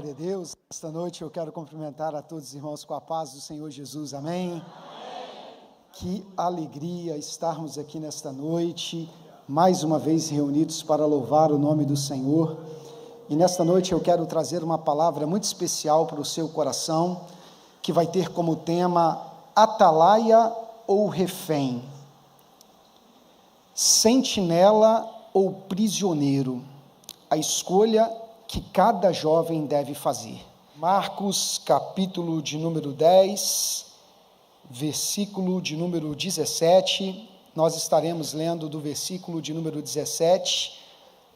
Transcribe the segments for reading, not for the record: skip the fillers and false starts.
Glória a Deus. Esta noite eu quero cumprimentar a todos os irmãos com a paz do Senhor Jesus. Amém? Que alegria estarmos aqui nesta noite, mais uma vez reunidos para louvar o nome do Senhor. E nesta noite eu quero trazer uma palavra muito especial para o seu coração, que vai ter como tema atalaia ou refém, sentinela ou prisioneiro, a escolha que cada jovem deve fazer. Marcos, capítulo de número 10, versículo de número 17, nós estaremos lendo do versículo de número 17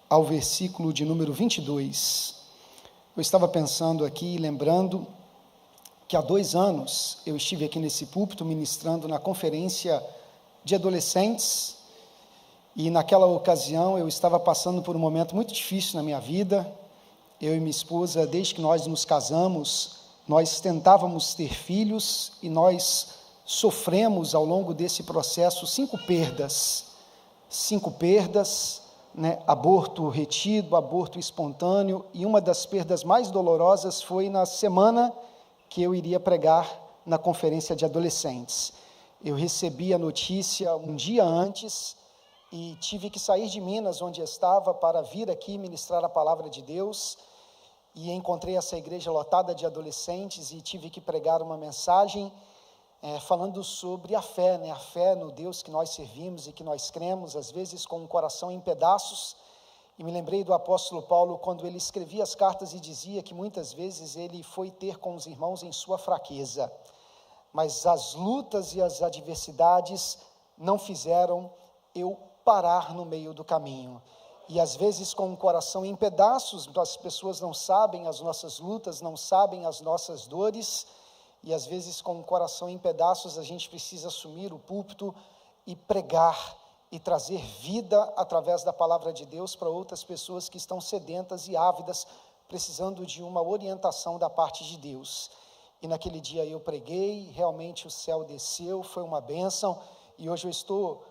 ao versículo de número 22. Eu estava pensando aqui, lembrando que há 2 anos eu estive aqui nesse púlpito ministrando na conferência de adolescentes, e naquela ocasião eu estava passando por um momento muito difícil na minha vida. Eu e minha esposa, desde que nós nos casamos, nós tentávamos ter filhos e nós sofremos ao longo desse processo 5 perdas, né? Aborto retido, aborto espontâneo, e uma das perdas mais dolorosas foi na semana que eu iria pregar na conferência de adolescentes. Eu recebi a notícia um dia antes e tive que sair de Minas, onde eu estava, para vir aqui ministrar a palavra de Deus, e encontrei essa igreja lotada de adolescentes e tive que pregar uma mensagem falando sobre a fé, né? A fé no Deus que nós servimos e que nós cremos, às vezes com o coração em pedaços. E me lembrei do apóstolo Paulo, quando ele escrevia as cartas e dizia que muitas vezes ele foi ter com os irmãos em sua fraqueza, mas as lutas e as adversidades não fizeram eu parar no meio do caminho. E às vezes com o coração em pedaços, as pessoas não sabem as nossas lutas, não sabem as nossas dores, e às vezes com o coração em pedaços a gente precisa assumir o púlpito e pregar e trazer vida através da palavra de Deus para outras pessoas que estão sedentas e ávidas, precisando de uma orientação da parte de Deus. E naquele dia eu preguei, realmente o céu desceu, foi uma bênção, e hoje eu estou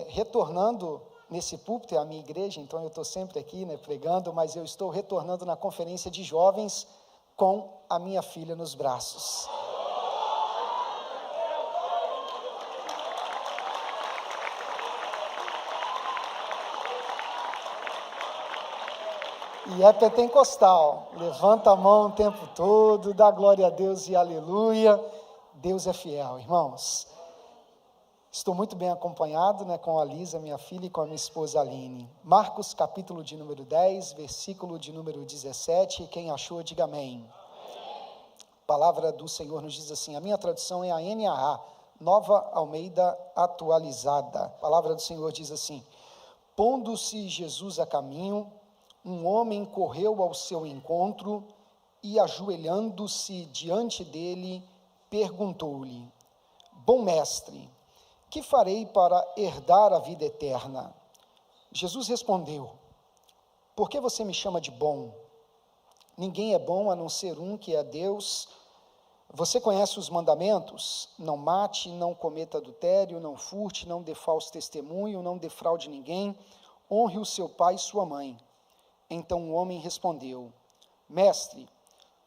retornando nesse púlpito, é a minha igreja, então eu estou sempre aqui, né, pregando, mas eu estou retornando na conferência de jovens com a minha filha nos braços. E é pentecostal, levanta a mão o tempo todo, dá glória a Deus e aleluia. Deus é fiel, irmãos. Estou muito bem acompanhado, né, com a Lisa, minha filha, e com a minha esposa Aline. Marcos, capítulo de número 10, versículo de número 17, quem achou, diga amém. A palavra do Senhor nos diz assim, a minha tradução é a NAA, Nova Almeida Atualizada. A palavra do Senhor diz assim, pondo-se Jesus a caminho, um homem correu ao seu encontro e, ajoelhando-se diante dele, perguntou-lhe, bom mestre, que farei para herdar a vida eterna? Jesus respondeu, por que você me chama de bom? Ninguém é bom a não ser um, que é Deus. Você conhece os mandamentos? Não mate, não cometa adultério, não furte, não dê falso testemunho, não defraude ninguém, honre o seu pai e sua mãe. Então o homem respondeu, mestre,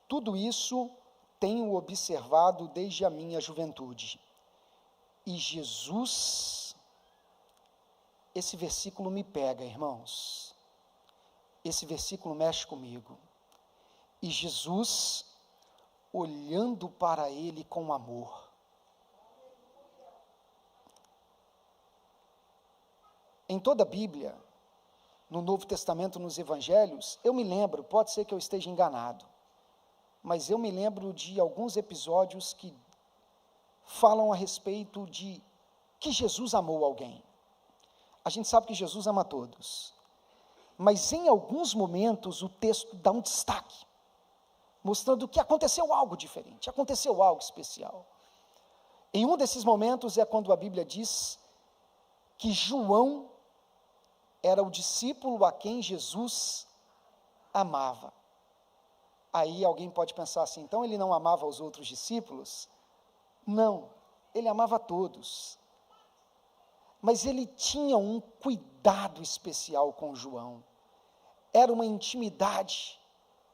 tudo isso tenho observado desde a minha juventude. E Jesus, esse versículo me pega, irmãos, esse versículo mexe comigo. E Jesus, olhando para ele com amor, em toda a Bíblia, no Novo Testamento, nos Evangelhos, eu me lembro, pode ser que eu esteja enganado, mas eu me lembro de alguns episódios que falam a respeito de que Jesus amou alguém. A gente sabe que Jesus ama todos, mas em alguns momentos o texto dá um destaque, mostrando que aconteceu algo diferente, aconteceu algo especial. Em um desses momentos é quando a Bíblia diz que João era o discípulo a quem Jesus amava. Aí alguém pode pensar assim, então ele não amava os outros discípulos? Não, ele amava a todos. Mas ele tinha um cuidado especial com João. Era uma intimidade,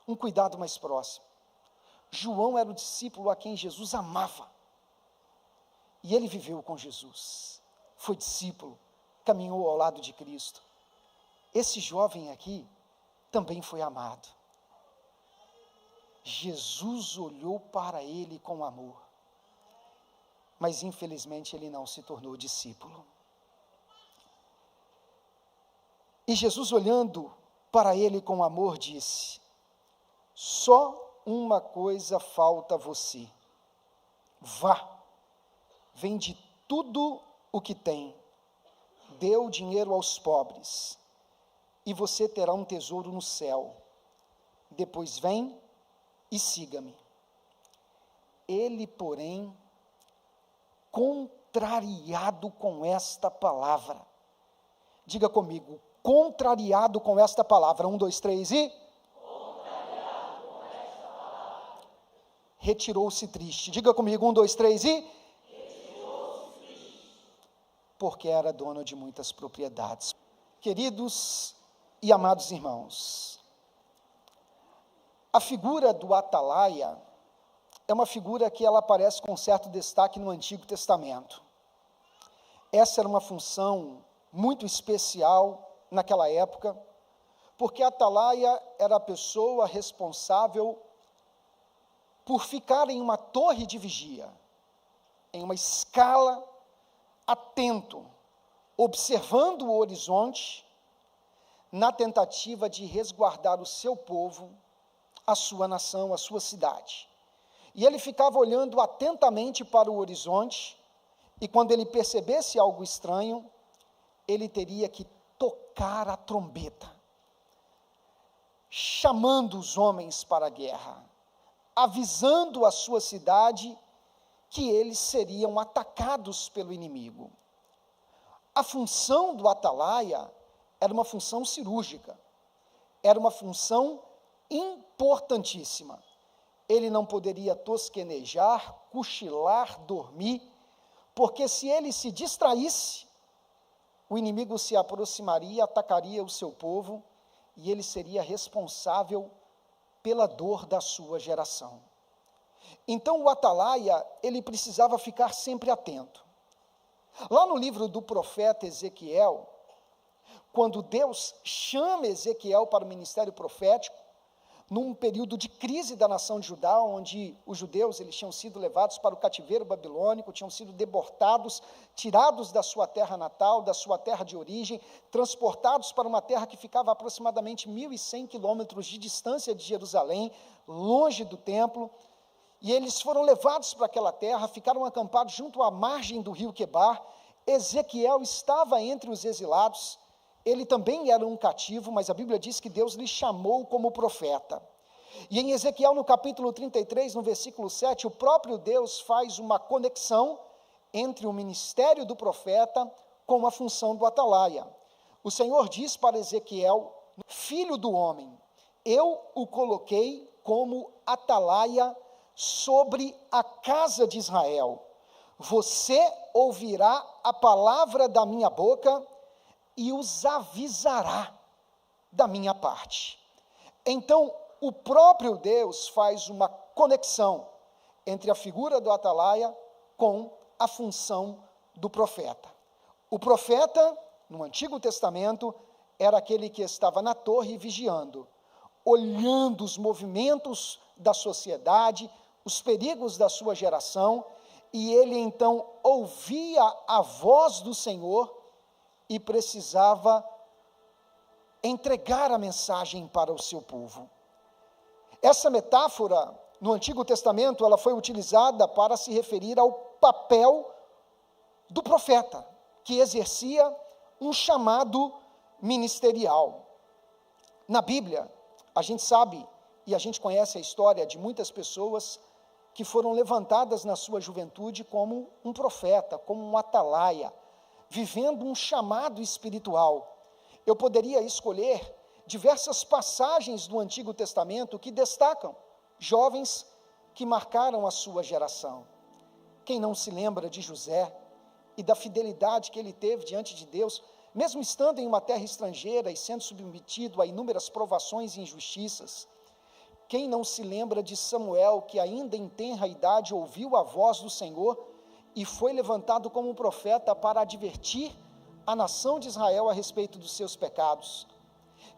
um cuidado mais próximo. João era o discípulo a quem Jesus amava. E ele viveu com Jesus, foi discípulo, caminhou ao lado de Cristo. Esse jovem aqui também foi amado. Jesus olhou para ele com amor, mas infelizmente ele não se tornou discípulo. E Jesus, olhando para ele com amor, disse: só uma coisa falta a você. Vá, vende tudo o que tem, dê o dinheiro aos pobres, e você terá um tesouro no céu. Depois vem e siga-me. Ele, porém, contrariado com esta palavra, diga comigo, contrariado com esta palavra, 1, 2, 3 e... contrariado com esta palavra, retirou-se triste, diga comigo, 1, 2, 3 e... retirou-se triste, porque era dono de muitas propriedades. Queridos e amados irmãos, a figura do atalaia é uma figura que ela aparece com certo destaque no Antigo Testamento. Essa era uma função muito especial naquela época, porque a atalaia era a pessoa responsável por ficar em uma torre de vigia, em uma escala, atento, observando o horizonte, na tentativa de resguardar o seu povo, a sua nação, a sua cidade. E ele ficava olhando atentamente para o horizonte, e quando ele percebesse algo estranho, ele teria que tocar a trombeta, chamando os homens para a guerra, avisando a sua cidade que eles seriam atacados pelo inimigo. A função do atalaia era uma função cirúrgica, era uma função importantíssima. Ele não poderia tosquenejar, cochilar, dormir, porque se ele se distraísse, o inimigo se aproximaria, atacaria o seu povo, e ele seria responsável pela dor da sua geração. Então o atalaia, ele precisava ficar sempre atento. Lá no livro do profeta Ezequiel, quando Deus chama Ezequiel para o ministério profético, num período de crise da nação de Judá, onde os judeus eles tinham sido levados para o cativeiro babilônico, tinham sido deportados, tirados da sua terra natal, da sua terra de origem, transportados para uma terra que ficava a aproximadamente 1.100 quilômetros de distância de Jerusalém, longe do templo, e eles foram levados para aquela terra, ficaram acampados junto à margem do rio Quebar. Ezequiel estava entre os exilados, ele também era um cativo, mas a Bíblia diz que Deus lhe chamou como profeta. E em Ezequiel, no capítulo 33, no versículo 7, o próprio Deus faz uma conexão entre o ministério do profeta com a função do atalaia. O Senhor diz para Ezequiel: filho do homem, eu o coloquei como atalaia sobre a casa de Israel. Você ouvirá a palavra da minha boca e os avisará da minha parte. Então, o próprio Deus faz uma conexão entre a figura do atalaia com a função do profeta. O profeta, no Antigo Testamento, era aquele que estava na torre vigiando, olhando os movimentos da sociedade, os perigos da sua geração, e ele então ouvia a voz do Senhor e precisava entregar a mensagem para o seu povo. Essa metáfora, no Antigo Testamento, ela foi utilizada para se referir ao papel do profeta, que exercia um chamado ministerial. Na Bíblia, a gente sabe e a gente conhece a história de muitas pessoas que foram levantadas na sua juventude como um profeta, como um atalaia, vivendo um chamado espiritual. Eu poderia escolher diversas passagens do Antigo Testamento que destacam jovens que marcaram a sua geração. Quem não se lembra de José e da fidelidade que ele teve diante de Deus, mesmo estando em uma terra estrangeira e sendo submetido a inúmeras provações e injustiças? Quem não se lembra de Samuel, que ainda em tenra idade ouviu a voz do Senhor e foi levantado como um profeta para advertir a nação de Israel a respeito dos seus pecados?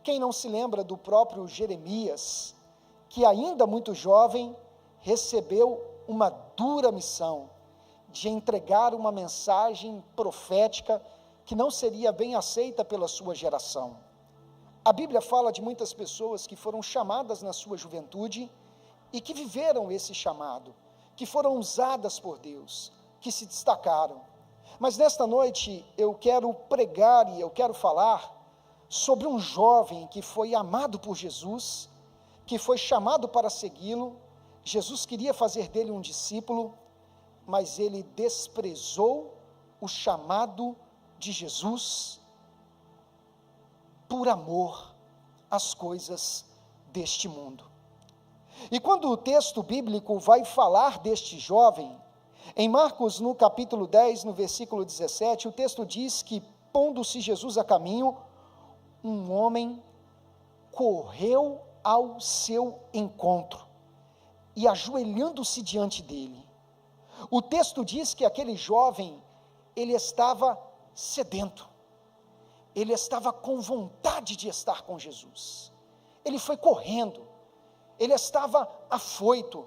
Quem não se lembra do próprio Jeremias, que ainda muito jovem recebeu uma dura missão de entregar uma mensagem profética que não seria bem aceita pela sua geração? A Bíblia fala de muitas pessoas que foram chamadas na sua juventude e que viveram esse chamado, que foram usadas por Deus, que se destacaram. Mas nesta noite eu quero pregar e eu quero falar sobre um jovem que foi amado por Jesus, que foi chamado para segui-lo. Jesus queria fazer dele um discípulo, mas ele desprezou o chamado de Jesus por amor às coisas deste mundo. E quando o texto bíblico vai falar deste jovem, em Marcos, no capítulo 10, no versículo 17, o texto diz que, pondo-se Jesus a caminho, um homem correu ao seu encontro e ajoelhando-se diante dele. O texto diz que aquele jovem, ele estava sedento, ele estava com vontade de estar com Jesus, ele foi correndo, ele estava afoito,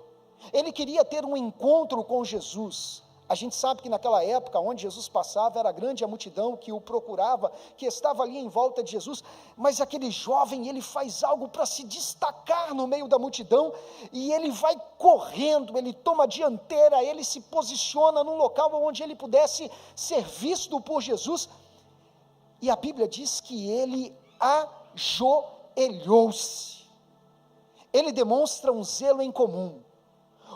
ele queria ter um encontro com Jesus. A gente sabe que naquela época, onde Jesus passava, era grande a multidão que o procurava, que estava ali em volta de Jesus, mas aquele jovem, ele faz algo para se destacar no meio da multidão, e ele vai correndo, ele toma a dianteira, ele se posiciona num local onde ele pudesse ser visto por Jesus, e a Bíblia diz que ele ajoelhou-se. Ele demonstra um zelo em comum.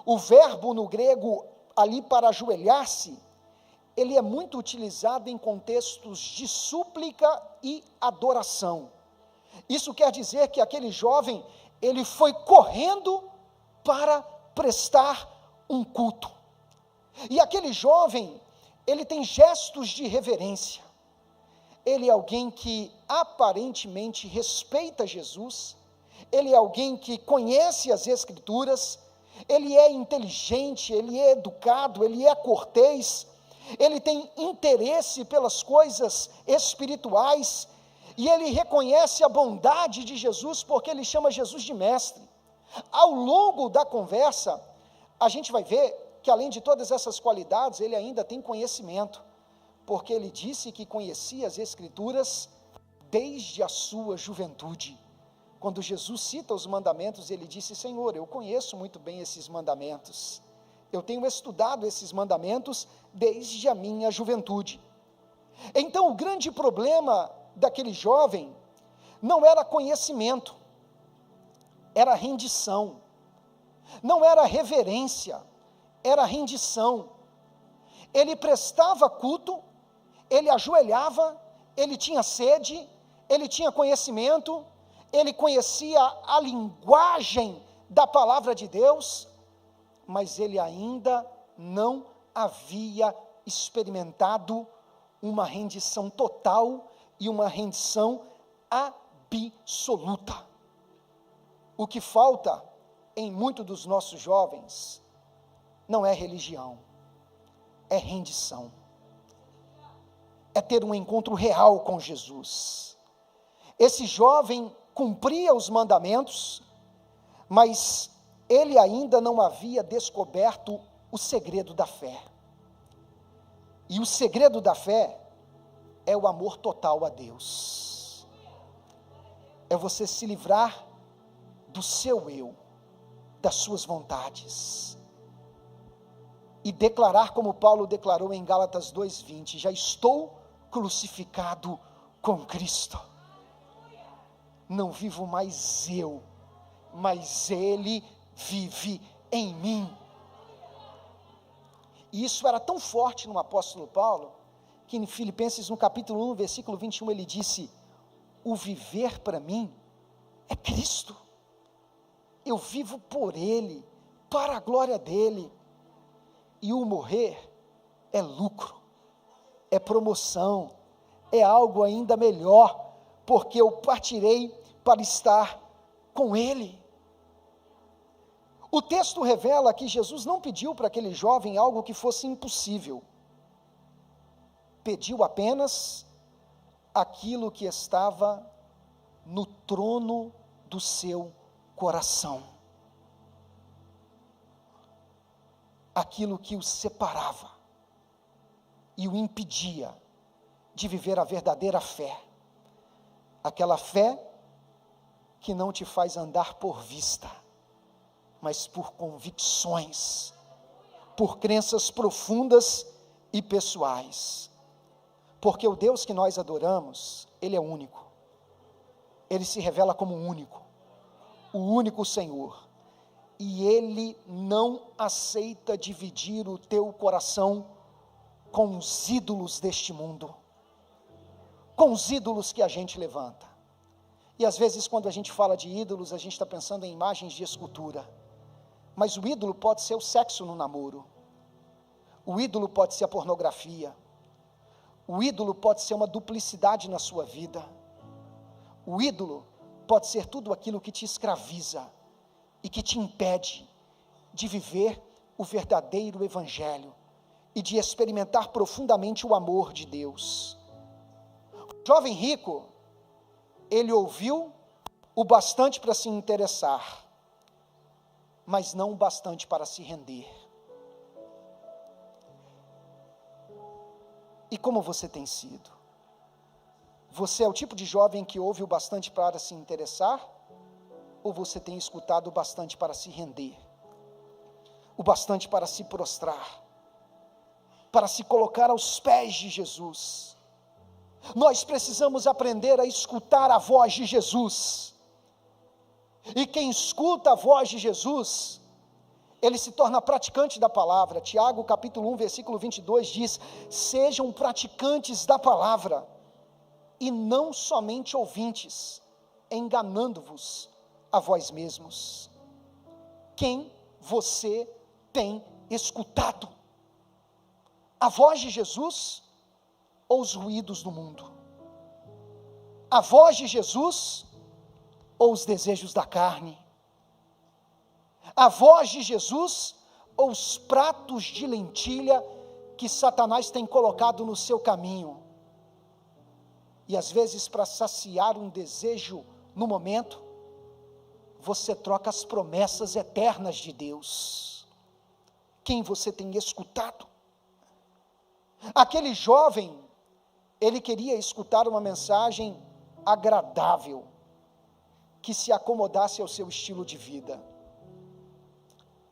O verbo no grego ali para ajoelhar-se, ele é muito utilizado em contextos de súplica e adoração. Isso quer dizer que aquele jovem, ele foi correndo para prestar um culto. E aquele jovem, ele tem gestos de reverência. Ele é alguém que aparentemente respeita Jesus, ele é alguém que conhece as Escrituras, ele é inteligente, ele é educado, ele é cortês, ele tem interesse pelas coisas espirituais, e ele reconhece a bondade de Jesus, porque ele chama Jesus de mestre. Ao longo da conversa, a gente vai ver que além de todas essas qualidades, ele ainda tem conhecimento, porque ele disse que conhecia as Escrituras desde a sua juventude. Quando Jesus cita os mandamentos, ele disse: Senhor, eu conheço muito bem esses mandamentos, eu tenho estudado esses mandamentos desde a minha juventude. Então o grande problema daquele jovem não era conhecimento, era rendição, não era reverência, era rendição. Ele prestava culto, ele ajoelhava, ele tinha sede, ele tinha conhecimento, ele conhecia a linguagem da palavra de Deus, mas ele ainda não havia experimentado uma rendição total e uma rendição absoluta. O que falta em muitos dos nossos jovens não é religião, é rendição, é ter um encontro real com Jesus. Esse jovem cumpria os mandamentos, mas ele ainda não havia descoberto o segredo da fé. E o segredo da fé é o amor total a Deus. É você se livrar do seu eu, das suas vontades, e declarar como Paulo declarou em Gálatas 2:20, já estou crucificado com Cristo. Não vivo mais eu, mas Ele vive em mim. E isso era tão forte no apóstolo Paulo, que em Filipenses no capítulo 1, versículo 21, ele disse: o viver para mim é Cristo, eu vivo por Ele, para a glória dEle, e o morrer é lucro, é promoção, é algo ainda melhor, porque eu partirei para estar com Ele. O texto revela que Jesus não pediu para aquele jovem algo que fosse impossível. Pediu apenas aquilo que estava no trono do seu coração. Aquilo que o separava e o impedia de viver a verdadeira fé. Aquela fé que não te faz andar por vista, mas por convicções, por crenças profundas e pessoais. Porque o Deus que nós adoramos, Ele é único. Ele se revela como único, o único Senhor. E Ele não aceita dividir o teu coração com os ídolos deste mundo, com os ídolos que a gente levanta. E às vezes quando a gente fala de ídolos, a gente está pensando em imagens de escultura. Mas o ídolo pode ser o sexo no namoro. O ídolo pode ser a pornografia. O ídolo pode ser uma duplicidade na sua vida. O ídolo pode ser tudo aquilo que te escraviza e que te impede de viver o verdadeiro evangelho e de experimentar profundamente o amor de Deus. O jovem rico, ele ouviu o bastante para se interessar, mas não o bastante para se render. E como você tem sido? Você é o tipo de jovem que ouve o bastante para se interessar? Ou você tem escutado o bastante para se render? O bastante para se prostrar? Para se colocar aos pés de Jesus? Nós precisamos aprender a escutar a voz de Jesus. E quem escuta a voz de Jesus, ele se torna praticante da palavra. Tiago capítulo 1, versículo 22 diz: sejam praticantes da palavra, e não somente ouvintes, enganando-vos a vós mesmos. Quem você tem escutado? A voz de Jesus ou os ruídos do mundo? A voz de Jesus ou os desejos da carne? A voz de Jesus ou os pratos de lentilha que Satanás tem colocado no seu caminho? E às vezes, para saciar um desejo no momento, você troca as promessas eternas de Deus. Quem você tem escutado? Aquele jovem, ele queria escutar uma mensagem agradável, que se acomodasse ao seu estilo de vida.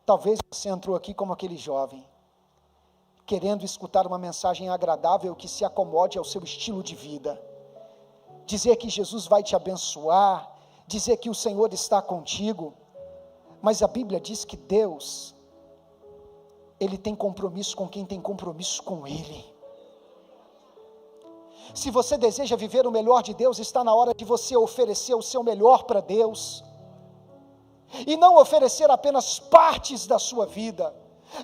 Talvez você entrou aqui como aquele jovem, querendo escutar uma mensagem agradável que se acomode ao seu estilo de vida. Dizer que Jesus vai te abençoar, dizer que o Senhor está contigo, mas a Bíblia diz que Deus, Ele tem compromisso com quem tem compromisso com Ele. Se você deseja viver o melhor de Deus, está na hora de você oferecer o seu melhor para Deus, e não oferecer apenas partes da sua vida,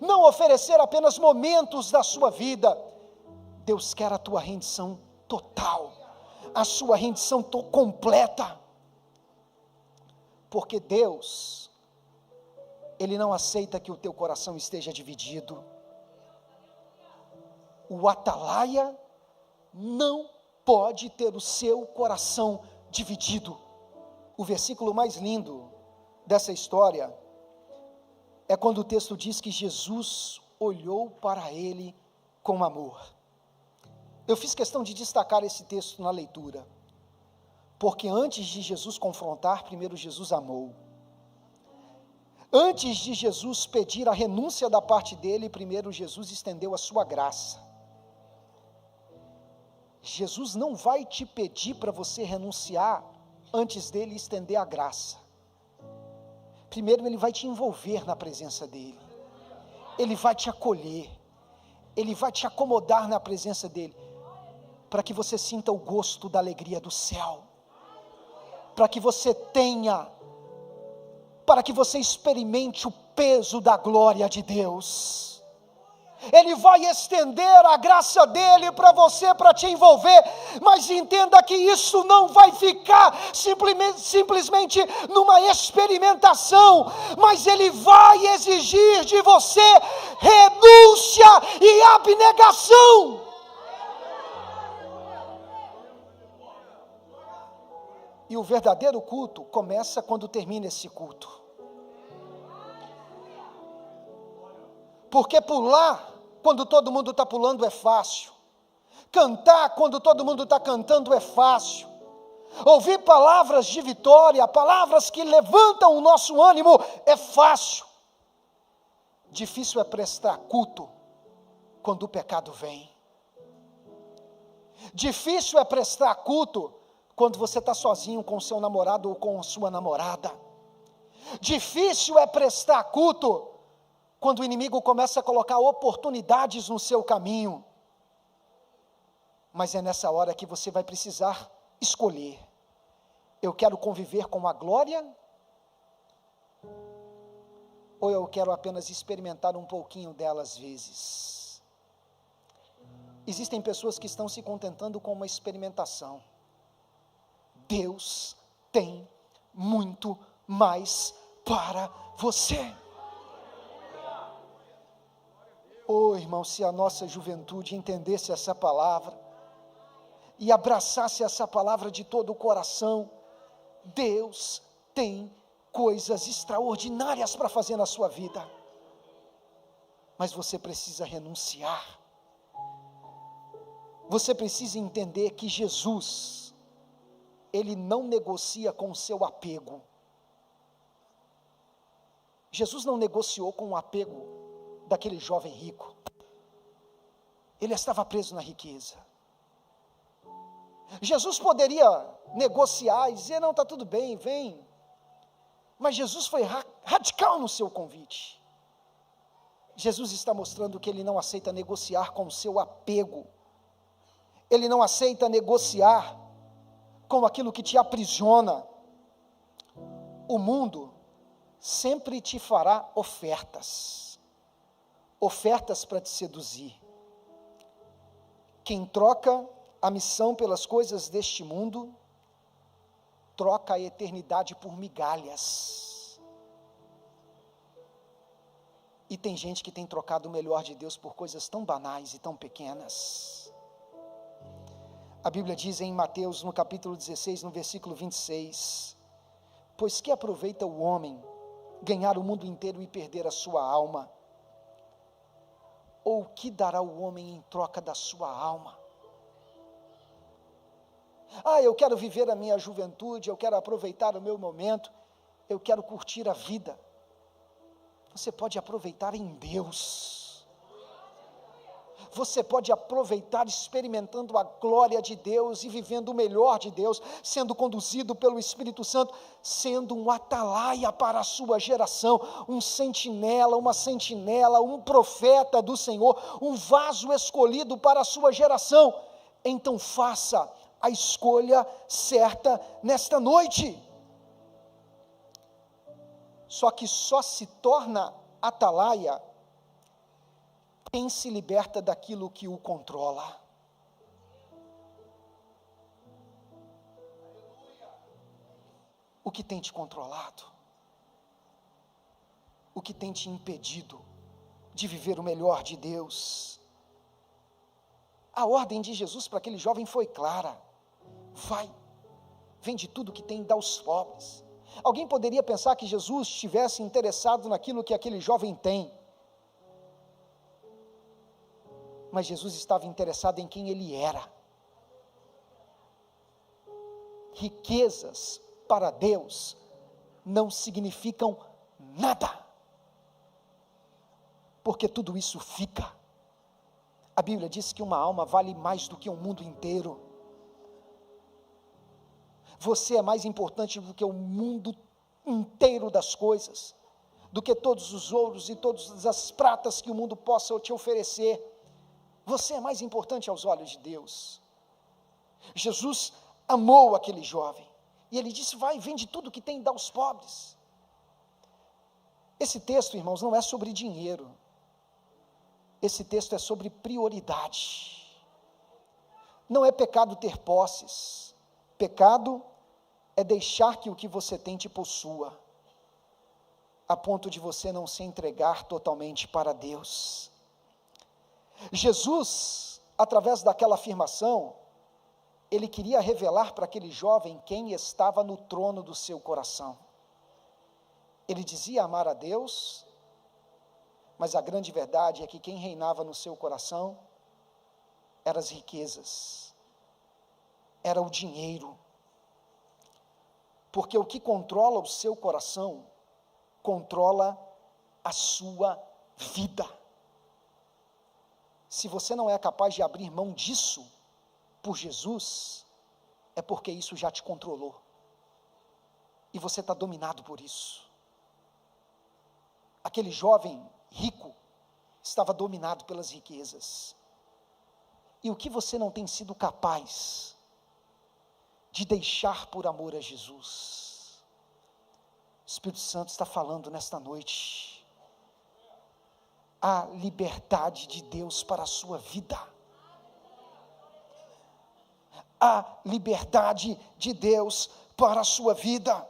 não oferecer apenas momentos da sua vida. Deus quer a tua rendição total, a sua rendição completa, porque Deus, Ele não aceita que o teu coração esteja dividido. O atalaia não pode ter o seu coração dividido. O versículo mais lindo dessa história é quando o texto diz que Jesus olhou para ele com amor. Eu fiz questão de destacar esse texto na leitura, porque antes de Jesus confrontar, primeiro Jesus amou. Antes de Jesus pedir a renúncia da parte dele, primeiro Jesus estendeu a sua graça. Jesus não vai te pedir para você renunciar antes dele estender a graça. Primeiro ele vai te envolver na presença dele, ele vai te acolher, ele vai te acomodar na presença dele, para que você sinta o gosto da alegria do céu, para que você experimente o peso da glória de Deus. Ele vai estender a graça dele para você, para te envolver, mas entenda que isso não vai ficar simplesmente numa experimentação, mas ele vai exigir de você renúncia e abnegação. E o verdadeiro culto começa quando termina esse culto. Porque pular quando todo mundo está pulando é fácil. Cantar quando todo mundo está cantando é fácil. Ouvir palavras de vitória, palavras que levantam o nosso ânimo é fácil. Difícil é prestar culto quando o pecado vem. Difícil é prestar culto quando você está sozinho com o seu namorado ou com a sua namorada. Difícil é prestar culto quando o inimigo começa a colocar oportunidades no seu caminho. Mas é nessa hora que você vai precisar escolher: eu quero conviver com a glória, ou eu quero apenas experimentar um pouquinho dela às vezes? Existem pessoas que estão se contentando com uma experimentação. Deus tem muito mais para você. Oh, irmão, se a nossa juventude entendesse essa palavra e abraçasse essa palavra de todo o coração, Deus tem coisas extraordinárias para fazer na sua vida, mas você precisa renunciar. Você precisa entender que Jesus, Ele não negocia com o seu apego. Jesus não negociou com o apego daquele jovem rico. Ele estava preso na riqueza. Jesus poderia negociar e dizer: não, está tudo bem, vem. Mas Jesus foi radical no seu convite. Jesus está mostrando que Ele não aceita negociar com o seu apego. Ele não aceita negociar com aquilo que te aprisiona. O mundo sempre te fará ofertas para te seduzir. Quem troca a missão pelas coisas deste mundo, troca a eternidade por migalhas. E tem gente que tem trocado o melhor de Deus por coisas tão banais e tão pequenas. A Bíblia diz em Mateus, no capítulo 16, no versículo 26, pois que aproveita o homem ganhar o mundo inteiro e perder a sua alma? Ou o que dará o homem em troca da sua alma? Eu quero viver a minha juventude, eu quero aproveitar o meu momento, eu quero curtir a vida. Você pode aproveitar em Deus. Você pode aproveitar experimentando a glória de Deus e vivendo o melhor de Deus, sendo conduzido pelo Espírito Santo, sendo um atalaia para a sua geração, um sentinela, uma sentinela, um profeta do Senhor, um vaso escolhido para a sua geração. Então faça a escolha certa nesta noite. Só que só se torna atalaia quem se liberta daquilo que o controla. O que tem te controlado? O que tem te impedido de viver o melhor de Deus? A ordem de Jesus para aquele jovem foi clara: vai, vende tudo que tem e dá aos pobres. Alguém poderia pensar que Jesus estivesse interessado naquilo que aquele jovem tem, mas Jesus estava interessado em quem ele era. Riquezas para Deus não significam nada, porque tudo isso fica. A Bíblia diz que uma alma vale mais do que um mundo inteiro. Você é mais importante do que o mundo inteiro das coisas, do que todos os ouros e todas as pratas que o mundo possa te oferecer. Você é mais importante aos olhos de Deus. Jesus amou aquele jovem, e ele disse: vai, vende tudo que tem e dá aos pobres. Esse texto, irmãos, não é sobre dinheiro. esse texto é sobre prioridade. Não é pecado ter posses, pecado é deixar que o que você tem te possua, a ponto de você não se entregar totalmente para Deus. Jesus, através daquela afirmação, ele queria revelar para aquele jovem quem estava no trono do seu coração. Ele dizia amar a Deus, mas a grande verdade é que quem reinava no seu coração eram as riquezas, era o dinheiro. Porque o que controla o seu coração, controla a sua vida. Se você não é capaz de abrir mão disso por Jesus, é porque isso já te controlou. E você está dominado por isso. Aquele jovem rico estava dominado pelas riquezas. E o que você não tem sido capaz de deixar por amor a Jesus? O Espírito Santo está falando nesta noite. A liberdade de Deus para a sua vida. A liberdade de Deus para a sua vida.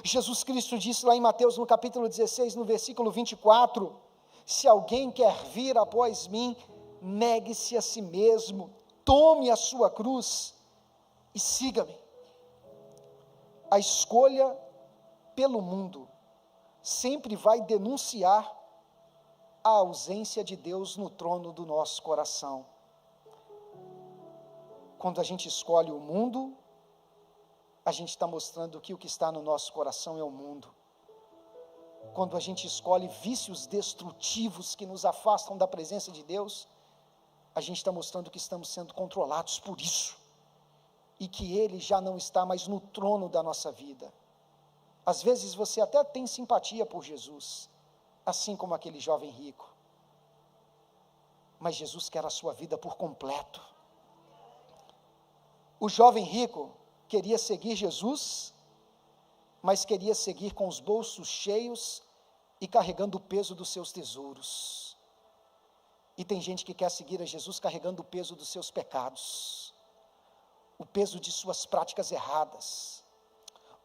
Jesus Cristo disse lá em Mateus, no capítulo 16, no versículo 24, se alguém quer vir após mim, negue-se a si mesmo, tome a sua cruz e siga-me. A escolha pelo mundo sempre vai denunciar a ausência de Deus no trono do nosso coração. Quando a gente escolhe o mundo, a gente está mostrando que o que está no nosso coração é o mundo. Quando a gente escolhe vícios destrutivos que nos afastam da presença de Deus, a gente está mostrando que estamos sendo controlados por isso, e que Ele já não está mais no trono da nossa vida. Às vezes você até tem simpatia por Jesus, assim como aquele jovem rico, mas Jesus quer a sua vida por completo. O jovem rico queria seguir Jesus, mas queria seguir com os bolsos cheios e carregando o peso dos seus tesouros. E tem gente que quer seguir a Jesus carregando o peso dos seus pecados, o peso de suas práticas erradas,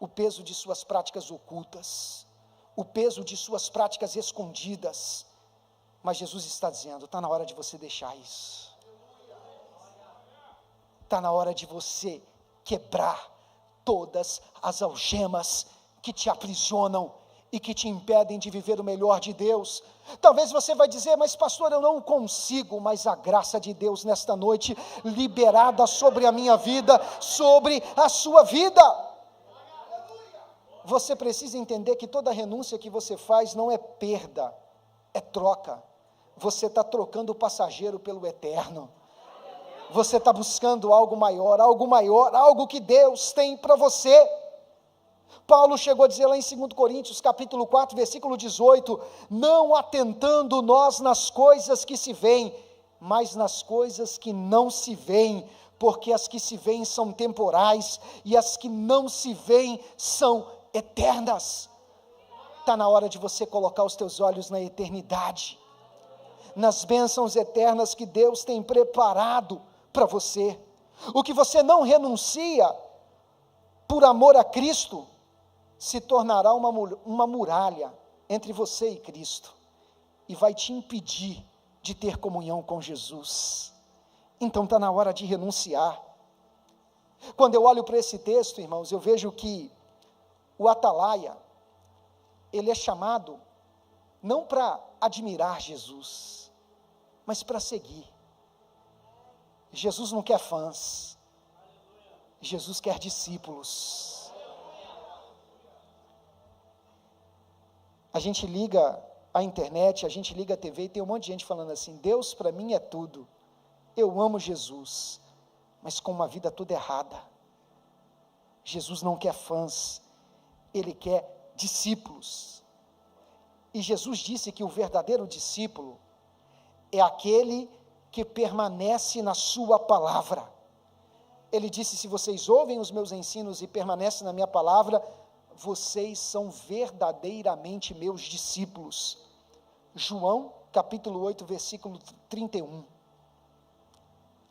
o peso de suas práticas ocultas, o peso de suas práticas escondidas. Mas Jesus está dizendo, está na hora de você deixar isso. Está na hora de você quebrar todas as algemas que te aprisionam e que te impedem de viver o melhor de Deus. Talvez você vai dizer, mas pastor, eu não consigo, mas a graça de Deus nesta noite, liberada sobre a minha vida, sobre a sua vida. Você precisa entender que toda renúncia que você faz não é perda, é troca. Você está trocando o passageiro pelo eterno. Você está buscando algo maior, algo que Deus tem para você. Paulo chegou a dizer lá em 2 Coríntios, capítulo 4, versículo 18, não atentando nós nas coisas que se veem, mas nas coisas que não se veem, porque as que se veem são temporais, e as que não se veem são eternas. Está na hora de você colocar os teus olhos na eternidade, nas bênçãos eternas que Deus tem preparado para você. O que você não renuncia por amor a Cristo, se tornará uma muralha entre você e Cristo, e vai te impedir de ter comunhão com Jesus. Então está na hora de renunciar. Quando eu olho para esse texto, irmãos, eu vejo que o atalaia, ele é chamado não para admirar Jesus, mas para seguir. Jesus não quer fãs, Jesus quer discípulos. A gente liga a internet, a gente liga a TV e tem um monte de gente falando assim, Deus para mim é tudo, eu amo Jesus, mas com uma vida toda errada. Jesus não quer fãs, Ele quer discípulos. E Jesus disse que o verdadeiro discípulo é aquele que permanece na sua palavra. Ele disse, se vocês ouvem os meus ensinos e permanecem na minha palavra, vocês são verdadeiramente meus discípulos. João, capítulo 8, versículo 31.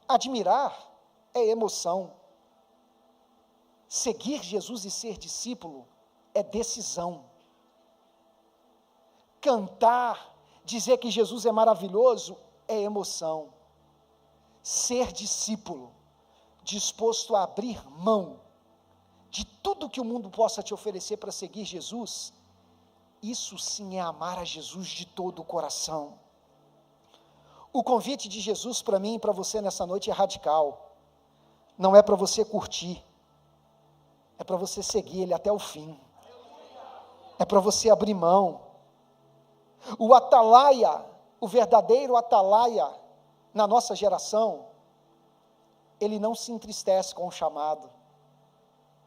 Admirar é emoção. Seguir Jesus e ser discípulo é decisão. Cantar, dizer que Jesus é maravilhoso, é emoção. Ser discípulo, disposto a abrir mão de tudo que o mundo possa te oferecer para seguir Jesus, isso sim é amar a Jesus de todo o coração. O convite de Jesus para mim e para você nessa noite é radical. Não é para você curtir, é para você seguir Ele até o fim. É para você abrir mão. O atalaia, o verdadeiro atalaia na nossa geração, ele não se entristece com o chamado.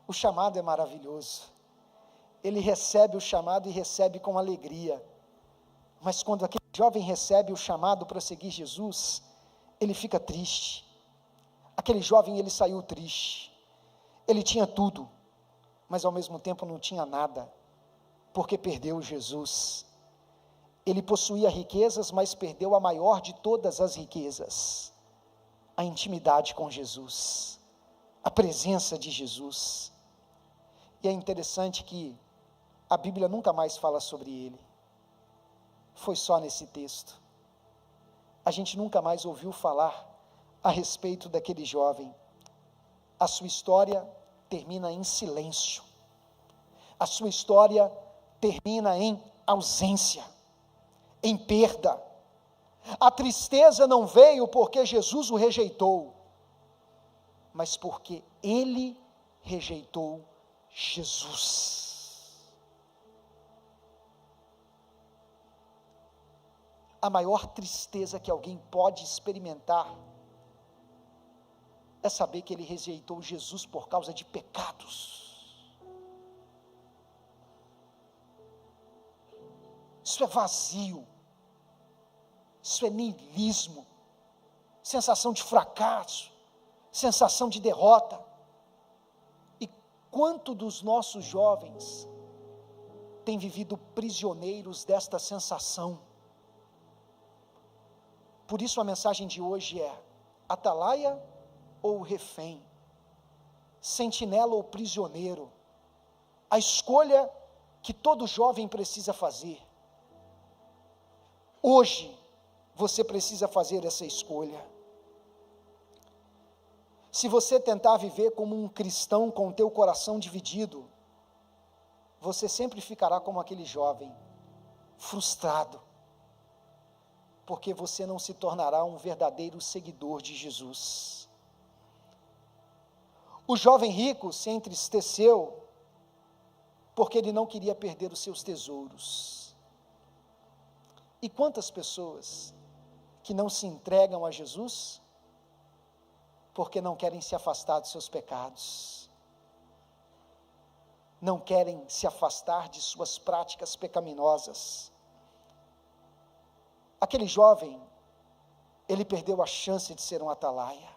O chamado é maravilhoso. Ele recebe o chamado e recebe com alegria. Mas quando aquele jovem recebe o chamado para seguir Jesus, ele fica triste. Aquele jovem, ele saiu triste. Ele tinha tudo, mas ao mesmo tempo não tinha nada, porque perdeu Jesus. Ele possuía riquezas, mas perdeu a maior de todas as riquezas, a intimidade com Jesus, a presença de Jesus. E é interessante que a Bíblia nunca mais fala sobre ele. Foi só nesse texto. A gente nunca mais ouviu falar a respeito daquele jovem. A sua história termina em silêncio. A sua história termina em ausência, em perda. A tristeza não veio porque Jesus o rejeitou, mas porque ele rejeitou Jesus. A maior tristeza que alguém pode experimentar é saber que ele rejeitou Jesus por causa de pecados. Isso é vazio, isso é niilismo, sensação de fracasso, sensação de derrota. E quanto dos nossos jovens têm vivido prisioneiros desta sensação? Por isso a mensagem de hoje é: atalaia ou refém, sentinela ou prisioneiro. A escolha que todo jovem precisa fazer. Hoje, você precisa fazer essa escolha. Se você tentar viver como um cristão com o teu coração dividido, você sempre ficará como aquele jovem, frustrado, porque você não se tornará um verdadeiro seguidor de Jesus. O jovem rico se entristeceu porque ele não queria perder os seus tesouros. E quantas pessoas que não se entregam a Jesus porque não querem se afastar dos seus pecados, não querem se afastar de suas práticas pecaminosas. Aquele jovem, ele perdeu a chance de ser um atalaia,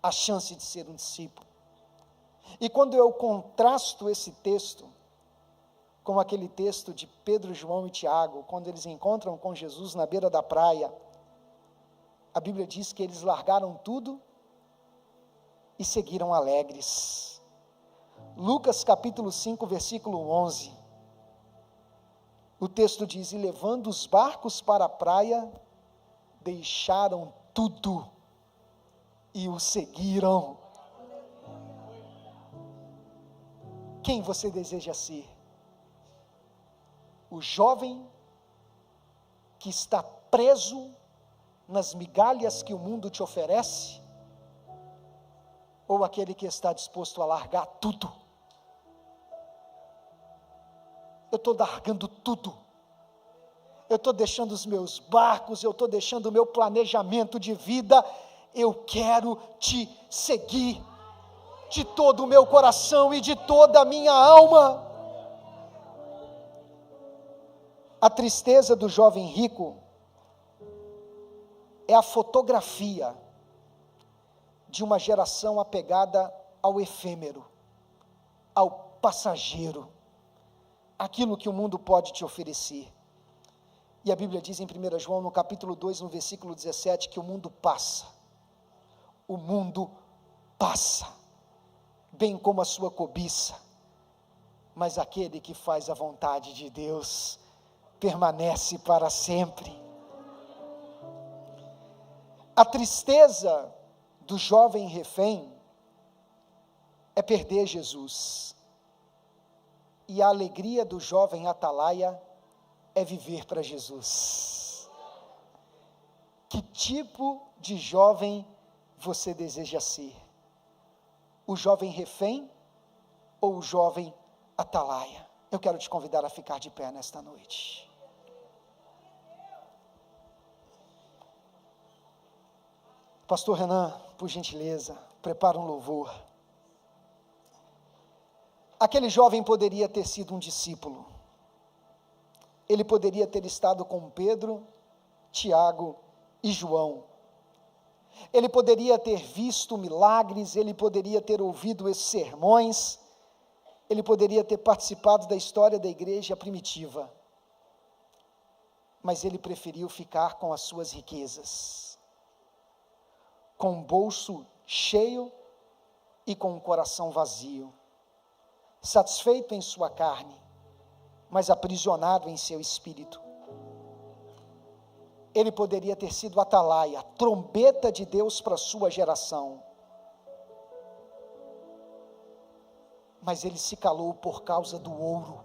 a chance de ser um discípulo. E quando eu contrasto esse texto com aquele texto de Pedro, João e Tiago, quando eles encontram com Jesus na beira da praia, a Bíblia diz que eles largaram tudo e seguiram alegres. Lucas capítulo 5, versículo 11, o texto diz: e levando os barcos para a praia, deixaram tudo e o seguiram. Quem você deseja ser? O jovem que está preso nas migalhas que o mundo te oferece? Ou aquele que está disposto a largar tudo? Eu estou largando tudo. Eu estou deixando os meus barcos, eu estou deixando o meu planejamento de vida. Eu quero te seguir de todo o meu coração e de toda a minha alma. A tristeza do jovem rico é a fotografia de uma geração apegada ao efêmero, ao passageiro, aquilo que o mundo pode te oferecer. E a Bíblia diz em 1 João, no capítulo 2, no versículo 17, que o mundo passa. O mundo passa, bem como a sua cobiça. Mas aquele que faz a vontade de Deus permanece para sempre. A tristeza do jovem refém é perder Jesus. E a alegria do jovem atalaia é viver para Jesus. Que tipo de jovem você deseja ser? O jovem refém ou o jovem atalaia? Eu quero te convidar a ficar de pé nesta noite. Pastor Renan, por gentileza, prepara um louvor. Aquele jovem poderia ter sido um discípulo. Ele poderia ter estado com Pedro, Tiago e João. Ele poderia ter visto milagres, ele poderia ter ouvido esses sermões, ele poderia ter participado da história da igreja primitiva. Mas ele preferiu ficar com as suas riquezas, com o bolso cheio e com o coração vazio, satisfeito em sua carne, mas aprisionado em seu espírito. Ele poderia ter sido atalaia, trombeta de Deus para a sua geração, mas ele se calou por causa do ouro.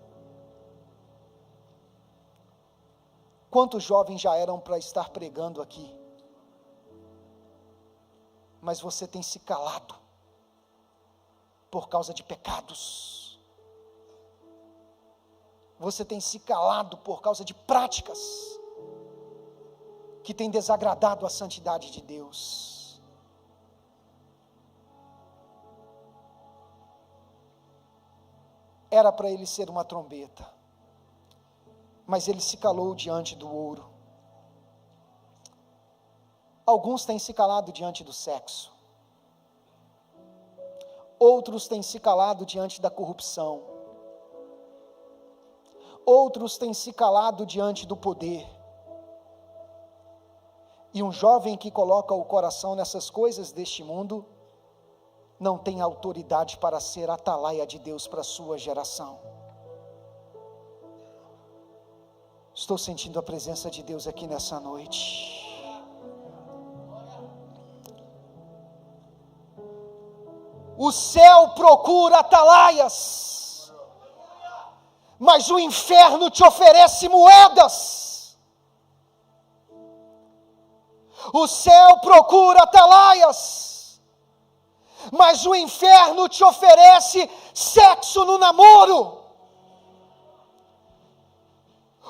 Quantos jovens já eram para estar pregando aqui? Mas você tem se calado por causa de pecados. Você tem se calado por causa de práticas que têm desagradado a santidade de Deus. Era para ele ser uma trombeta, mas ele se calou diante do ouro. Alguns têm se calado diante do sexo. Outros têm se calado diante da corrupção. Outros têm se calado diante do poder. E um jovem que coloca o coração nessas coisas deste mundo, não tem autoridade para ser atalaia de Deus para a sua geração. Estou sentindo a presença de Deus aqui nessa noite. O céu procura atalaias, mas o inferno te oferece moedas. O céu procura atalaias, mas o inferno te oferece sexo no namoro.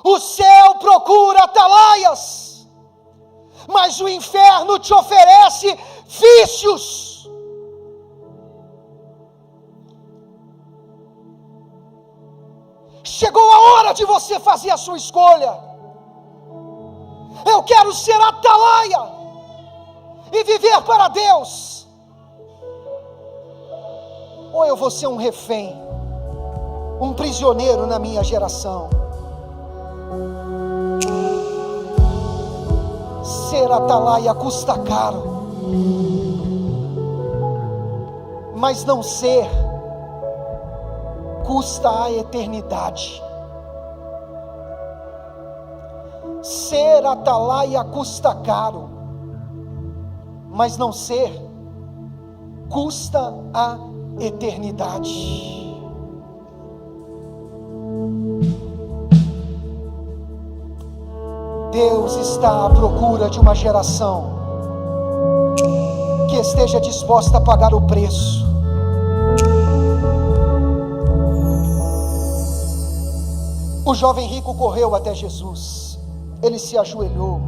O céu procura atalaias, mas o inferno te oferece vícios. Chegou a hora de você fazer a sua escolha. Eu quero ser atalaia e viver para Deus, ou eu vou ser um refém, um prisioneiro na minha geração. Ser atalaia custa caro, mas não ser custa a eternidade. Ser atalaia custa caro, mas não ser custa a eternidade. Deus está à procura de uma geração que esteja disposta a pagar o preço. O jovem rico correu até Jesus, ele se ajoelhou,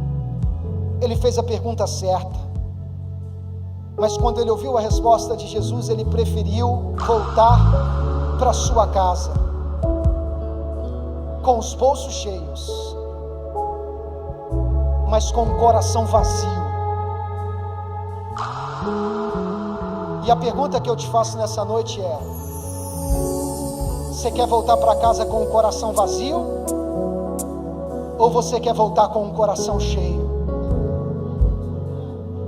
ele fez a pergunta certa, mas quando ele ouviu a resposta de Jesus, ele preferiu voltar para sua casa, com os bolsos cheios, mas com o coração vazio. E a pergunta que eu te faço nessa noite é: você quer voltar para casa com o coração vazio? Ou você quer voltar com um coração cheio?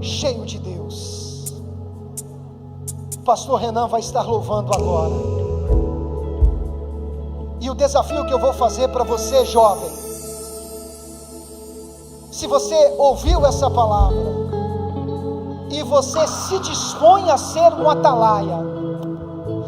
Cheio de Deus. O pastor Renan vai estar louvando agora. E o desafio que eu vou fazer para você, jovem, se você ouviu essa palavra e você se dispõe a ser um atalaia,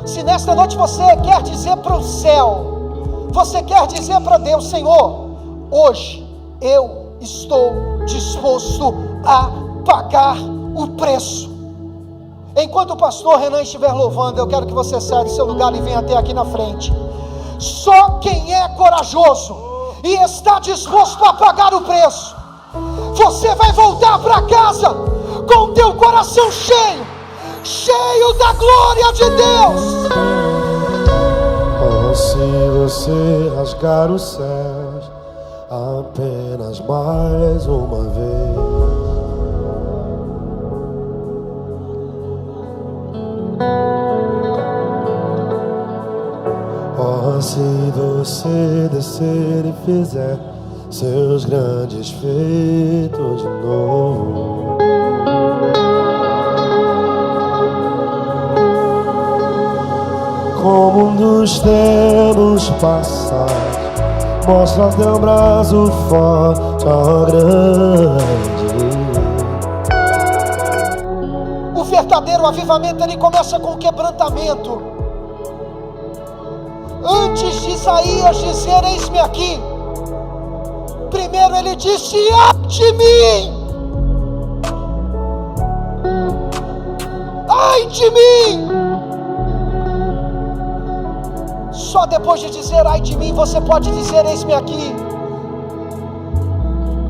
se nesta noite você quer dizer para o céu, você quer dizer para Deus: Senhor, hoje eu estou disposto a pagar o preço. Enquanto o pastor Renan estiver louvando, eu quero que você saia do seu lugar e venha até aqui na frente. Só quem é corajoso e está disposto a pagar o preço, você vai voltar para casa com o teu coração cheio, cheio da glória de Deus. Oh, se você rasgar os céus apenas mais uma vez, oh, se você descer e fizer seus grandes feitos de novo, como nos tempos passados, mostra teu braço forte, ó grande. O verdadeiro avivamento, ele começa com quebrantamento. Antes de Isaías dizer: eis-me aqui, primeiro ele disse: ai de mim, ai de mim. Só depois de dizer ai de mim, você pode dizer: eis-me aqui.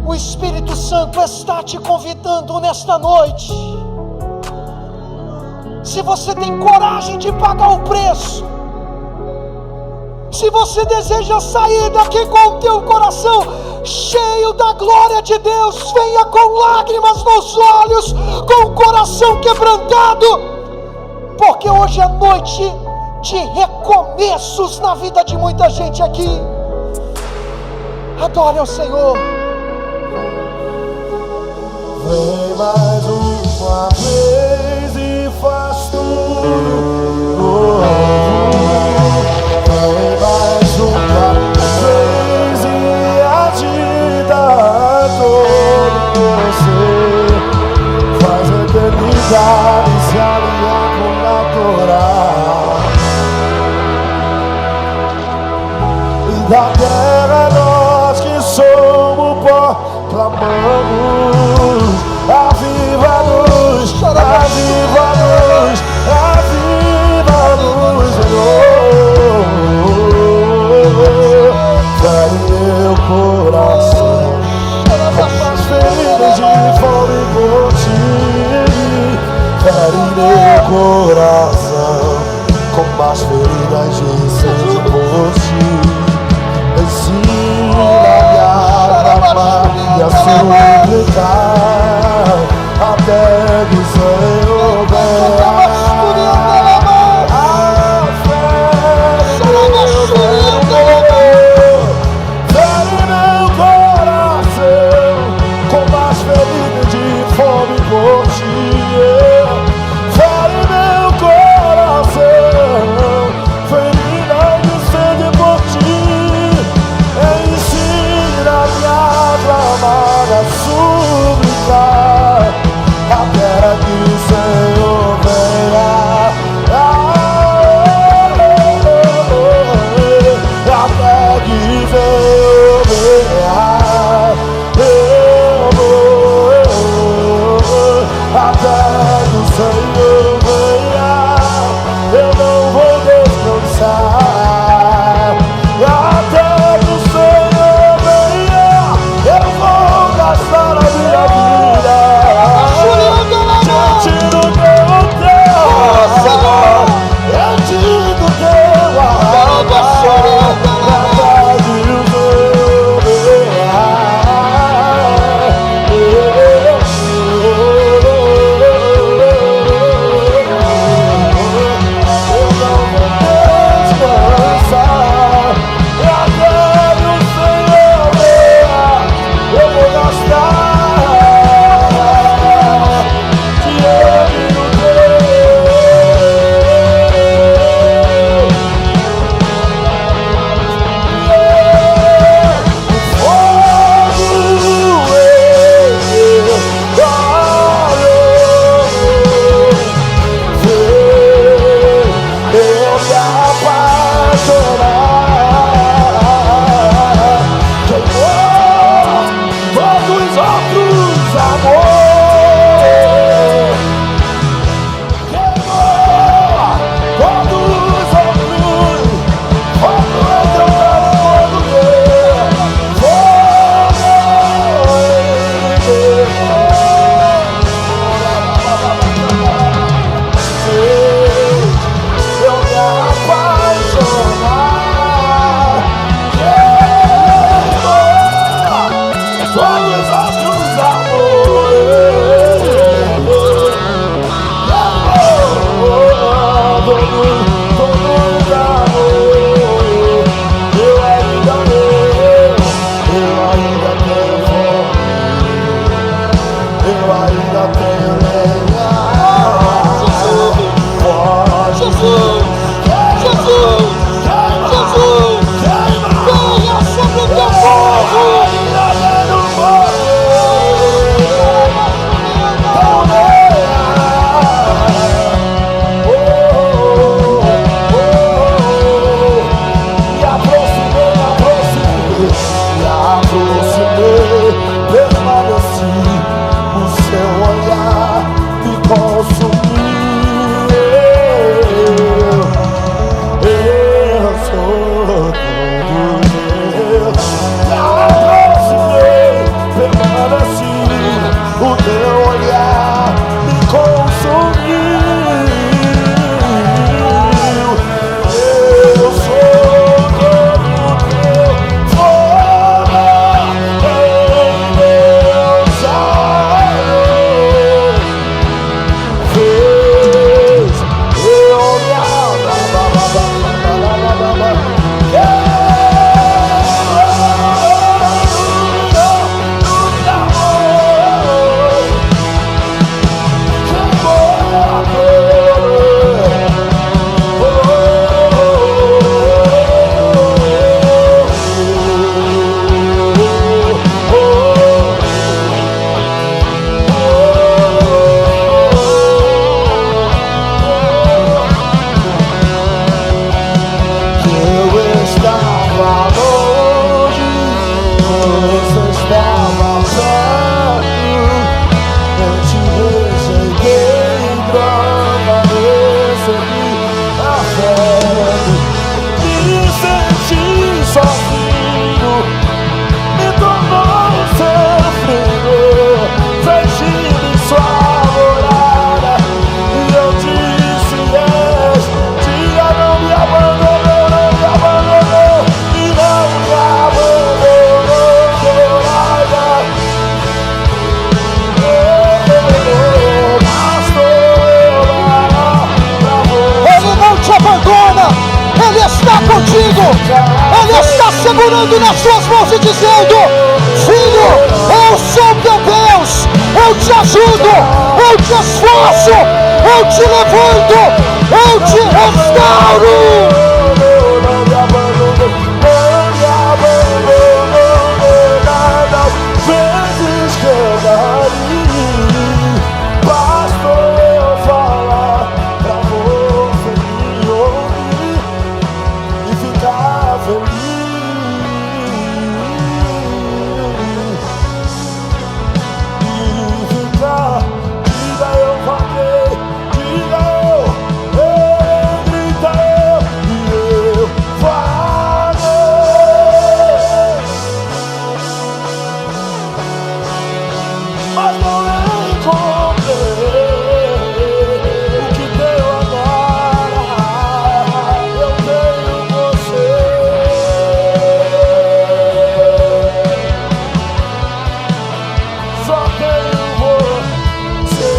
O Espírito Santo está te convidando nesta noite. Se você tem coragem de pagar o preço, se você deseja sair daqui com o teu coração cheio da glória de Deus, venha com lágrimas nos olhos, com o coração quebrantado, porque hoje é noite de recomeços na vida de muita gente aqui. Adore ao Senhor. Vem mais uma vez e faz tudo novo. Vem mais uma vez e agita todo você. Faz a eternidade se alinhar com o natural. E da terra nós que somos pó, clamamos: aviva-nos, aviva-nos, aviva-nos, Senhor. Fere meu coração com as feridas de fome por ti. Fere meu coração com as feridas de sede por ti. Ensina-me a clamar e a suplicar até que o Senhor venha. Fere meu coração com as feridas de fome por ti. Fere meu coração, ferida de sede por ti. Ensina-me a clamar, a suplicar até que Ele está segurando nas suas mãos e dizendo: filho, eu sou teu Deus, eu te ajudo, eu te esforço, eu te levanto, eu te restauro. Vezes que eu caí, basta eu falar pra você me ouvir e ficar feliz. E ficar, diga eu falei, diga eu, grita eu, e eu falei. Mas não encontrei o que tenho agora. Eu tenho você. Só tenho você.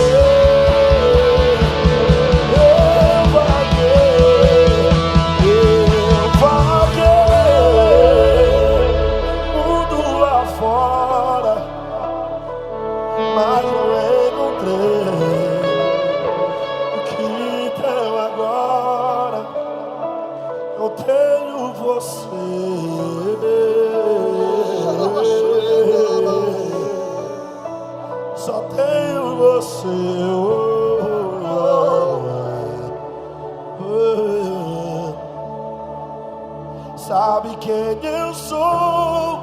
Eu vaguei mundo lá fora, mas não encontrei o que tenho agora. Eu tenho você. Só tenho você. Sabe quem eu sou?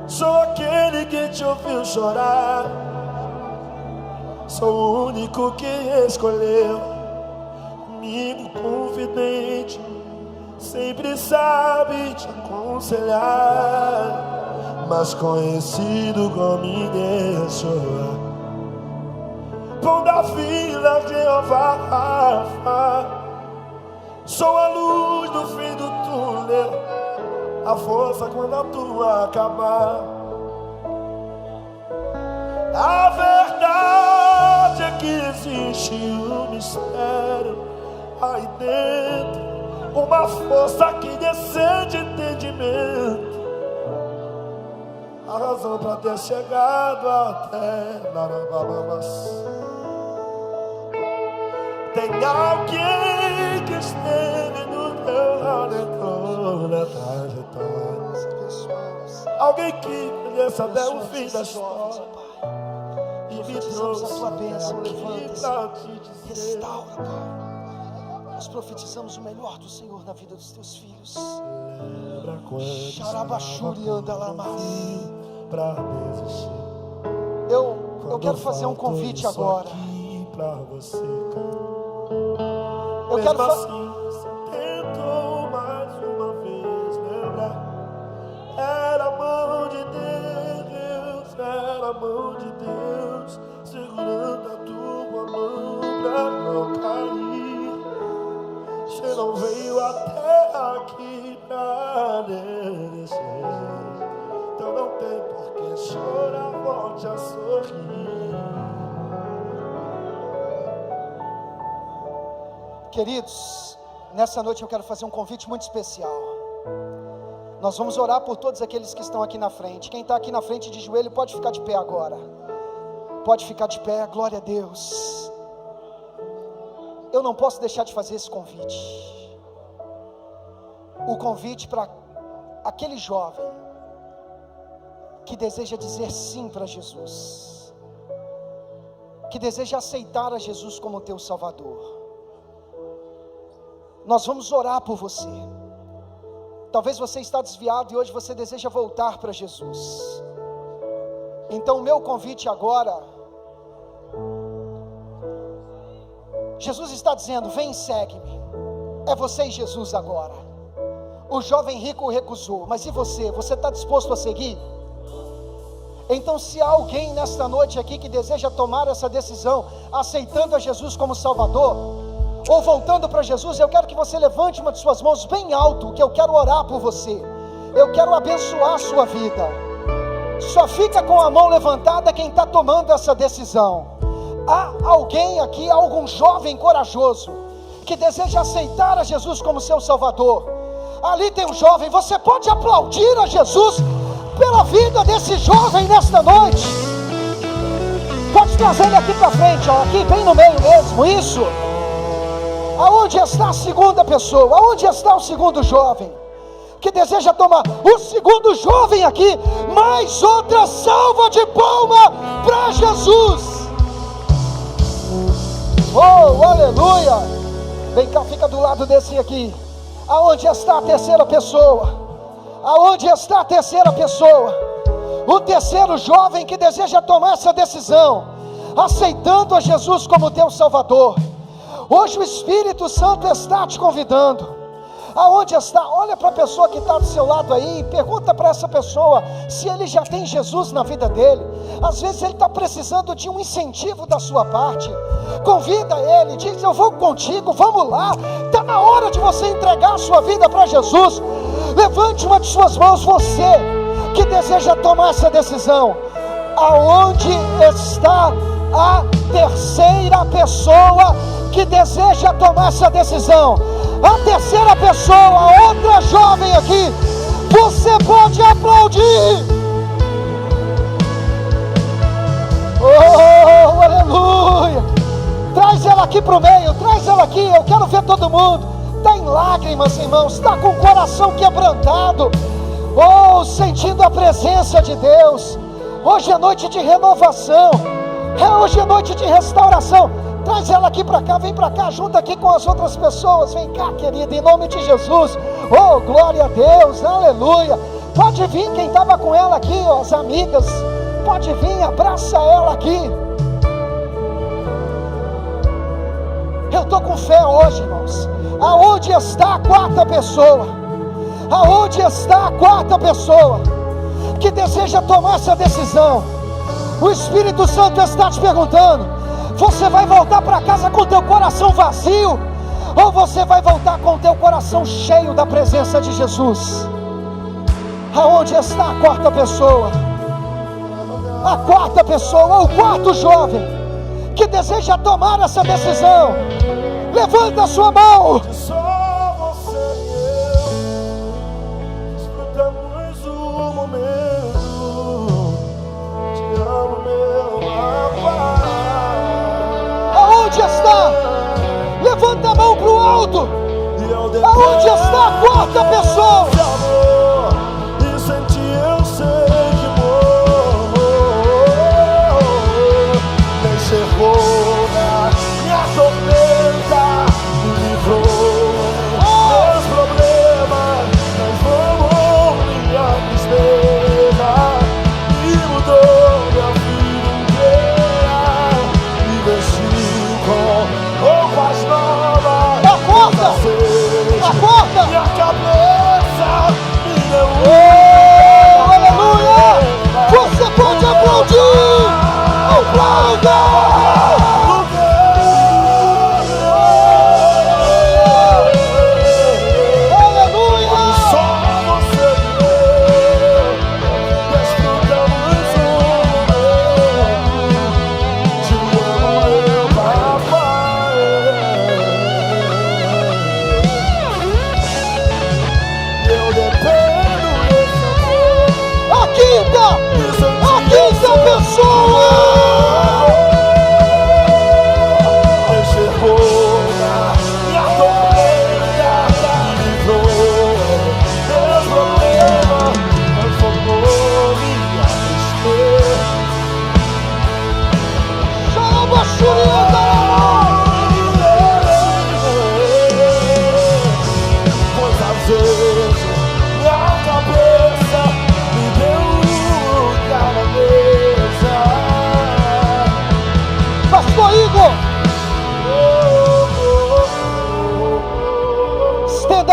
Sou aquele que te ouviu chorar. Sou o único que escolheu, amigo confidente, sempre sabe te aconselhar, mas conhecido como me deixou. Pão da fila de Jeová, sou a luz do fim do túnel, a força quando a tua acabar. A verdade é que existe um mistério aí dentro, uma força que excede entendimento, a razão para ter chegado até Narababas. Tem alguém que esteve do teu lado em toda a trajetória, alguém que conhece até o fim da história e me trouxe a tua bênção. Levanta-se, restaura, Pai. Nós profetizamos o melhor do Senhor na vida dos teus filhos. Lembra quando Xarabachuri anda lá mais pra desistir. Eu quero fazer um convite agora. Pra você, eu quero fazer. Você tentou mais uma vez, lembra? Era a mão de Deus, era a mão de Deus, segurando a tua mão pra não cair. Você não veio até aqui pra descer, então não tem por que chorar, volte a sorrir. Queridos, nessa noite eu quero fazer um convite muito especial. Nós vamos orar por todos aqueles que estão aqui na frente. Quem está aqui na frente de joelho pode ficar de pé agora. Pode ficar de pé, glória a Deus. Eu não posso deixar de fazer esse convite. O convite para aquele jovem que deseja dizer sim para Jesus, que deseja aceitar a Jesus como teu Salvador. Nós vamos orar por você. Talvez você está desviado e hoje você deseja voltar para Jesus. Então o meu convite agora, Jesus está dizendo: vem e segue-me. É você e Jesus agora. O jovem rico recusou, mas e você? Você está disposto a seguir? Então, se há alguém nesta noite aqui que deseja tomar essa decisão, aceitando a Jesus como Salvador, ou voltando para Jesus, eu quero que você levante uma de suas mãos bem alto, que eu quero orar por você. Eu quero abençoar a sua vida. Só fica com a mão levantada quem está tomando essa decisão. Há alguém aqui, algum jovem corajoso, que deseja aceitar a Jesus como seu Salvador? Ali tem um jovem. Você pode aplaudir a Jesus pela vida desse jovem nesta noite. Pode trazer ele aqui para frente, ó, aqui bem no meio mesmo, isso. Aonde está a segunda pessoa? Aonde está o segundo jovem que deseja tomar? O segundo jovem aqui. Mais outra salva de palma para Jesus. Oh, aleluia. Vem cá, fica do lado desse aqui. Aonde está a terceira pessoa? Aonde está a terceira pessoa? O terceiro jovem que deseja tomar essa decisão, aceitando a Jesus como teu Salvador. Hoje o Espírito Santo está te convidando. Aonde está? Olha para a pessoa que está do seu lado aí, pergunta para essa pessoa se ele já tem Jesus na vida dele. Às vezes ele está precisando de um incentivo da sua parte. Convida ele, diz: eu vou contigo, vamos lá. Está na hora de você entregar a sua vida para Jesus. Levante uma de suas mãos, você que deseja tomar essa decisão. Aonde está a terceira pessoa que deseja tomar essa decisão? A terceira pessoa, a outra jovem aqui, você pode aplaudir. Oh, aleluia. Traz ela aqui para o meio, traz ela aqui, eu quero ver todo mundo. Está em lágrimas, irmãos, está com o coração quebrantado. Oh, sentindo a presença de Deus. Hoje é noite de renovação, hoje é noite de restauração. Traz ela aqui para cá, vem para cá, junto aqui com as outras pessoas. Vem cá, querida, em nome de Jesus. Oh, glória a Deus, aleluia. Pode vir quem estava com ela aqui, ó, as amigas. Pode vir, abraça ela aqui. Eu estou com fé hoje, irmãos. Aonde está a quarta pessoa? Aonde está a quarta pessoa que deseja tomar essa decisão? O Espírito Santo está te perguntando: você vai voltar para casa com teu coração vazio, ou você vai voltar com teu coração cheio da presença de Jesus? Aonde está a quarta pessoa? A quarta pessoa, o quarto jovem que deseja tomar essa decisão. Levanta a sua mão. Só você e eu desfrutamos um momento. Te amo, meu rapaz. Aonde está? Levanta a mão para o alto. Aonde está a quarta pessoa? E sem ti eu sei que nem cerrou minha tormenta, me livrou meus problemas, transformou minha tristeza e mudou minha vida inteira. Me vestiu com roupas novas. A porta! Minha cabeça me deu Aleluia! Você pode aplaudir! Aplauda!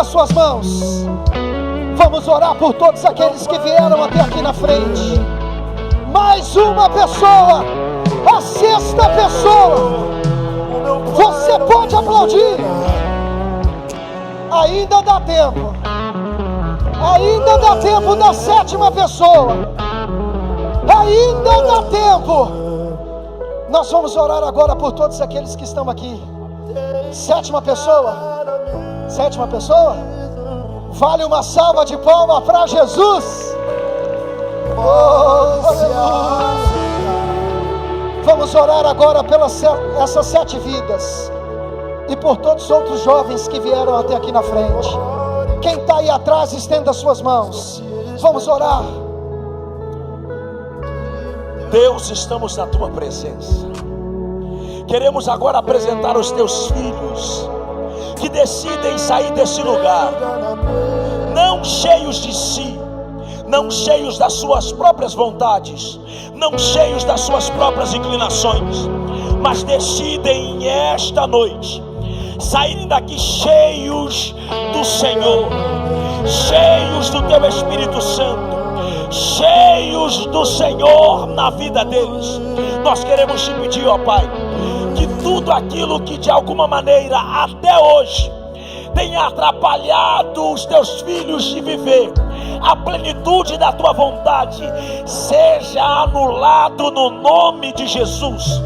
Suas mãos. Vamos orar por todos aqueles que vieram até aqui na frente. Mais uma pessoa, a sexta pessoa. Você pode aplaudir. Ainda dá tempo. Ainda dá tempo da sétima pessoa. Ainda dá tempo. Nós vamos orar agora por todos aqueles que estão aqui. Sétima pessoa. Sétima pessoa? Vale uma salva de palmas para Jesus. Oh, aleluia. Vamos orar agora pelas essas 7 vidas e por todos os outros jovens que vieram até aqui na frente. Quem está aí atrás, estenda as suas mãos. Vamos orar. Deus, estamos na tua presença. Queremos agora apresentar os teus filhos que decidem sair desse lugar, não cheios de si, não cheios das suas próprias vontades, não cheios das suas próprias inclinações, mas decidem esta noite saírem daqui cheios do Senhor, cheios do teu Espírito Santo, cheios do Senhor na vida deles. Nós queremos te pedir, ó Pai, que tudo aquilo que de alguma maneira até hoje tenha atrapalhado os teus filhos de viver a plenitude da tua vontade, seja anulado no nome de Jesus,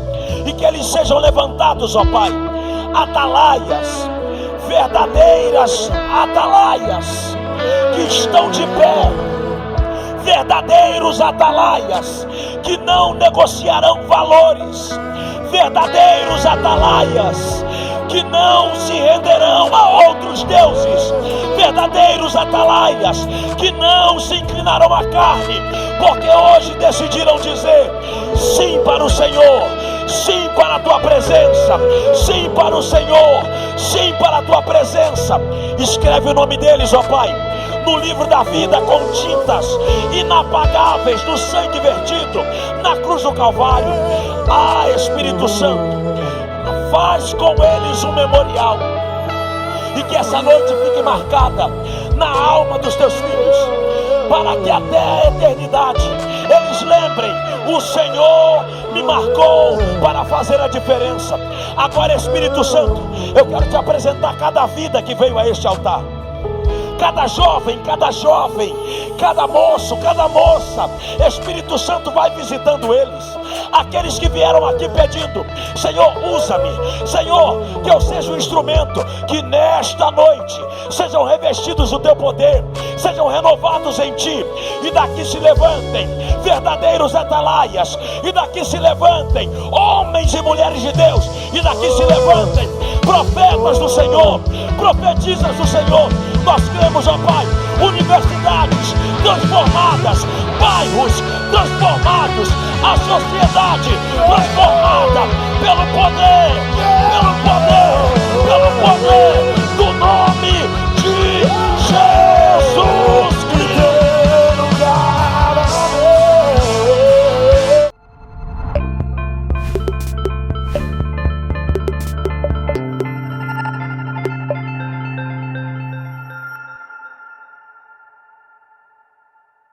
e que eles sejam levantados, ó Pai, atalaias, verdadeiras atalaias, que estão de pé, verdadeiros atalaias, que não negociarão valores, verdadeiros atalaias, que não se renderão a outros deuses, verdadeiros atalaias, que não se inclinarão à carne, porque hoje decidiram dizer sim para o Senhor, sim para a tua presença, sim para o Senhor, sim para a tua presença. Escreve o nome deles, ó Pai, no livro da vida, com tintas inapagáveis do sangue vertido na cruz do Calvário. Ah, Espírito Santo, faz com eles um memorial, e que essa noite fique marcada na alma dos teus filhos, para que até a eternidade eles lembrem: o Senhor me marcou para fazer a diferença. Agora, Espírito Santo, eu quero te apresentar cada vida que veio a este altar, cada jovem, cada moço, cada moça. Espírito Santo, vai visitando eles, aqueles que vieram aqui pedindo: Senhor, usa-me, Senhor, que eu seja um instrumento, que nesta noite sejam revestidos do teu poder, sejam renovados em ti, e daqui se levantem verdadeiros atalaias, e daqui se levantem homens e mulheres de Deus, e daqui se levantem profetas do Senhor, profetisas do Senhor. Nós cremos, ó Pai, universidades transformadas, bairros transformados, a sociedade transformada pelo poder, pelo poder, pelo poder